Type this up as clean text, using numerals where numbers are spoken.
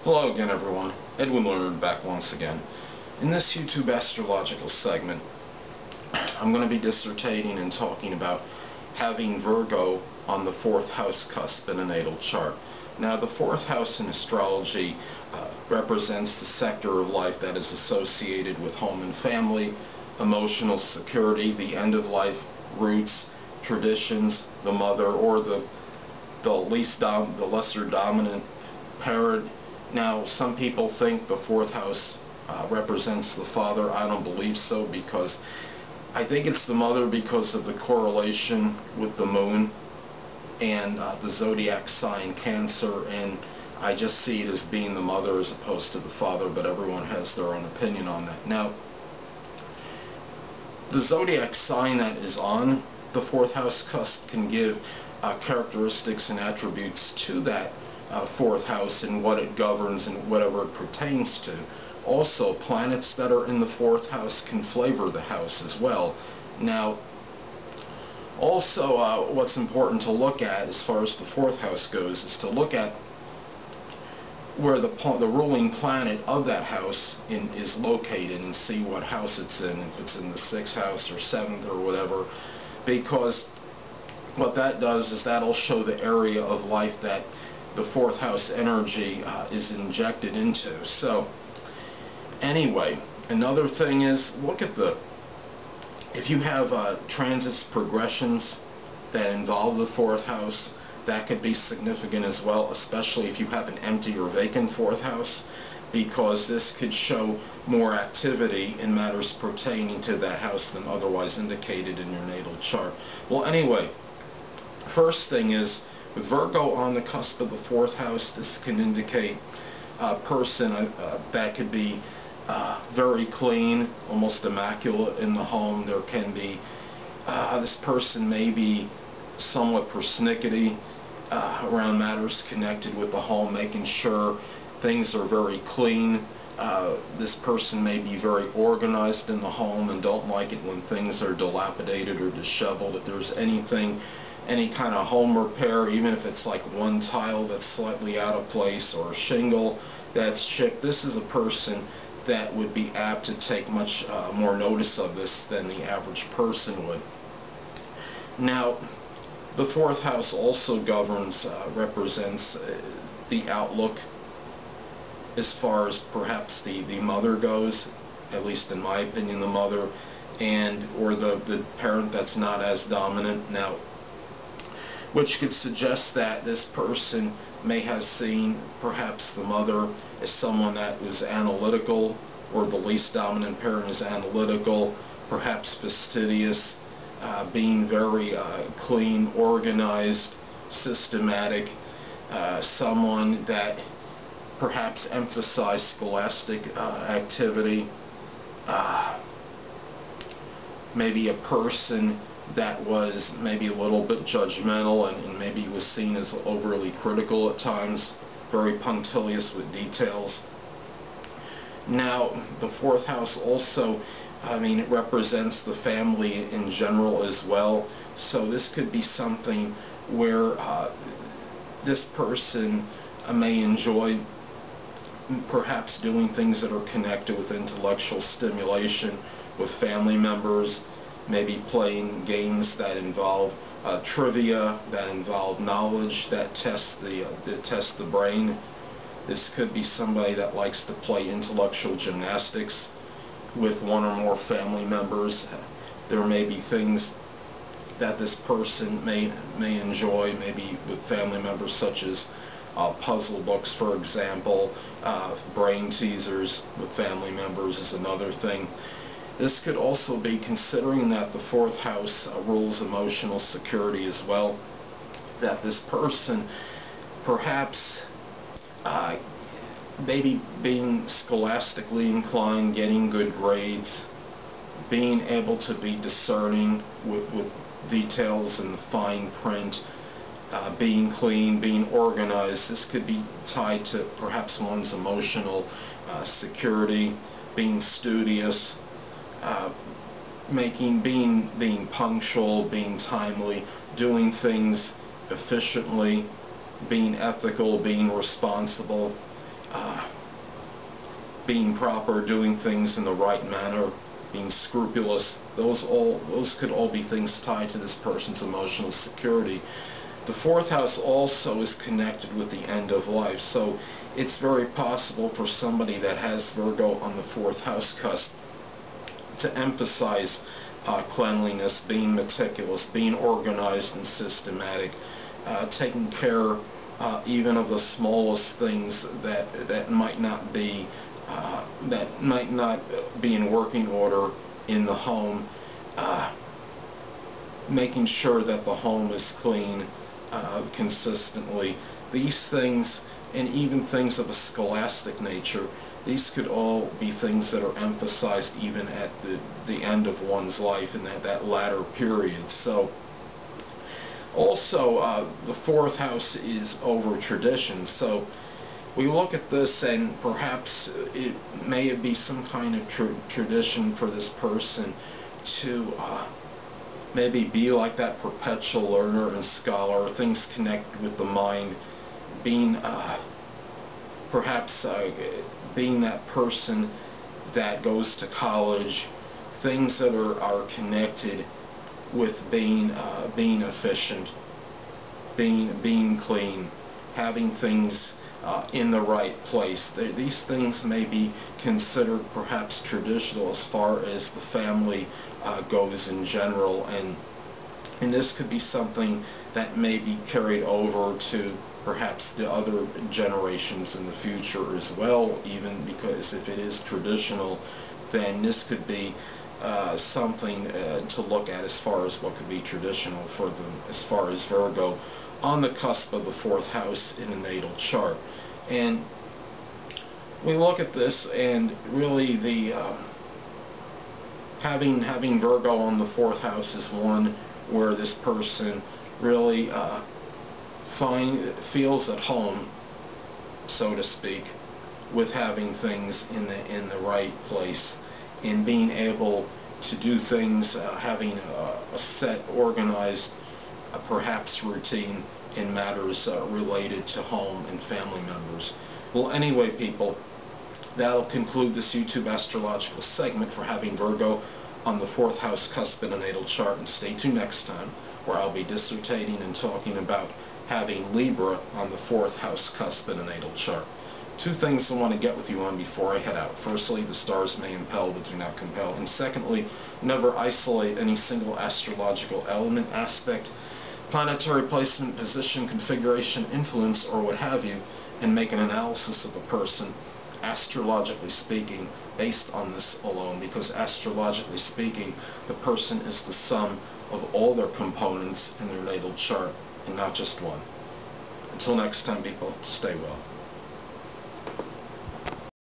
Hello again, everyone. Edwin Leonard back once again. In this YouTube astrological segment, I'm going to be dissertating and talking about having Virgo on the 4th house cusp in a natal chart. Now, the 4th house in astrology represents the sector of life that is associated with home and family, emotional security, the end of life, roots, traditions, the mother, or the lesser dominant parent. Now, some people think the 4th house represents the father. I don't believe so, because I think it's the mother because of the correlation with the moon and the zodiac sign Cancer, and I just see it as being the mother as opposed to the father, but everyone has their own opinion on that. Now, the zodiac sign that is on the 4th house cusp can give characteristics and attributes to that 4th house and what it governs and whatever it pertains to. Also, planets that are in the 4th house can flavor the house as well. Now, also what's important to look at as far as the 4th house goes is to look at where the ruling planet of that house is located and see what house it's in, if it's in the 6th house or 7th or whatever, because what that does is that'll show the area of life that the 4th house energy is injected into. So anyway, another thing is, look at if you have transits, progressions that involve the 4th house, that could be significant as well, especially if you have an empty or vacant 4th house, because this could show more activity in matters pertaining to that house than otherwise indicated in your natal chart. Well, anyway, first thing is, with Virgo on the cusp of the 4th house, this can indicate a person that could be very clean, almost immaculate in the home. There can be, this person may be somewhat persnickety around matters connected with the home, making sure things are very clean. This person may be very organized in the home and don't like it when things are dilapidated or disheveled. If there's anything, any kind of home repair, even if it's like one tile that's slightly out of place or a shingle that's chipped, this is a person that would be apt to take much more notice of this than the average person would. Now, the 4th house also governs, represents the outlook as far as perhaps the mother goes, at least in my opinion, the mother, or the parent that's not as dominant. Now, which could suggest that this person may have seen perhaps the mother as someone that was analytical, or the least dominant parent is analytical, perhaps fastidious, being very clean, organized, systematic, someone that perhaps emphasized scholastic activity, maybe a person that was maybe a little bit judgmental and maybe was seen as overly critical at times, very punctilious with details. Now, the 4th house also, it represents the family in general as well. So this could be something where this person may enjoy perhaps doing things that are connected with intellectual stimulation with family members, maybe playing games that involve trivia, that involve knowledge, that test the brain. This could be somebody that likes to play intellectual gymnastics with one or more family members. There may be things that this person may enjoy, maybe with family members, such as puzzle books, for example. Brain teasers with family members is another thing. This could also be, considering that the 4th house rules emotional security as well, that this person perhaps maybe being scholastically inclined, getting good grades, being able to be discerning with details in the fine print, being clean, being organized. This could be tied to perhaps one's emotional security, being studious, being punctual, being timely, doing things efficiently, being ethical, being responsible, being proper, doing things in the right manner, being scrupulous. Those could all be things tied to this person's emotional security. The fourth house also is connected with the end of life, so it's very possible for somebody that has Virgo on the fourth house cusp to emphasize cleanliness, being meticulous, being organized and systematic, taking care even of the smallest things that might not be in working order in the home, making sure that the home is clean consistently. These things, and even things of a scholastic nature, these could all be things that are emphasized even at the end of one's life in that latter period. So also the fourth house is over tradition, so we look at this and perhaps it may be some kind of tradition for this person to maybe be like that perpetual learner and scholar, things connected with the mind, being perhaps being that person that goes to college, things that are connected with being efficient, being clean, having things in the right place. These things may be considered perhaps traditional as far as the family goes in general, and this could be something that may be carried over to perhaps the other generations in the future as well, even because if it is traditional, then this could be something to look at as far as what could be traditional for them as far as Virgo on the cusp of the fourth house in a natal chart. And we look at this, and really the having Virgo on the fourth house is one where this person really feels at home, so to speak, with having things in the right place, in being able to do things, having a set, organized, perhaps routine in matters related to home and family members. Well, anyway, people, that'll conclude this YouTube astrological segment for having Virgo on the fourth house cusp in a natal chart, and stay tuned next time where I'll be dissertating and talking about having Libra on the fourth house cusp in a natal chart. Two things I want to get with you on before I head out. Firstly, the stars may impel but do not compel. And secondly, never isolate any single astrological element, aspect, planetary placement, position, configuration, influence, or what have you, and make an analysis of a person, astrologically speaking, based on this alone, because astrologically speaking, the person is the sum of all their components in their natal chart, and not just one. Until next time, people, stay well.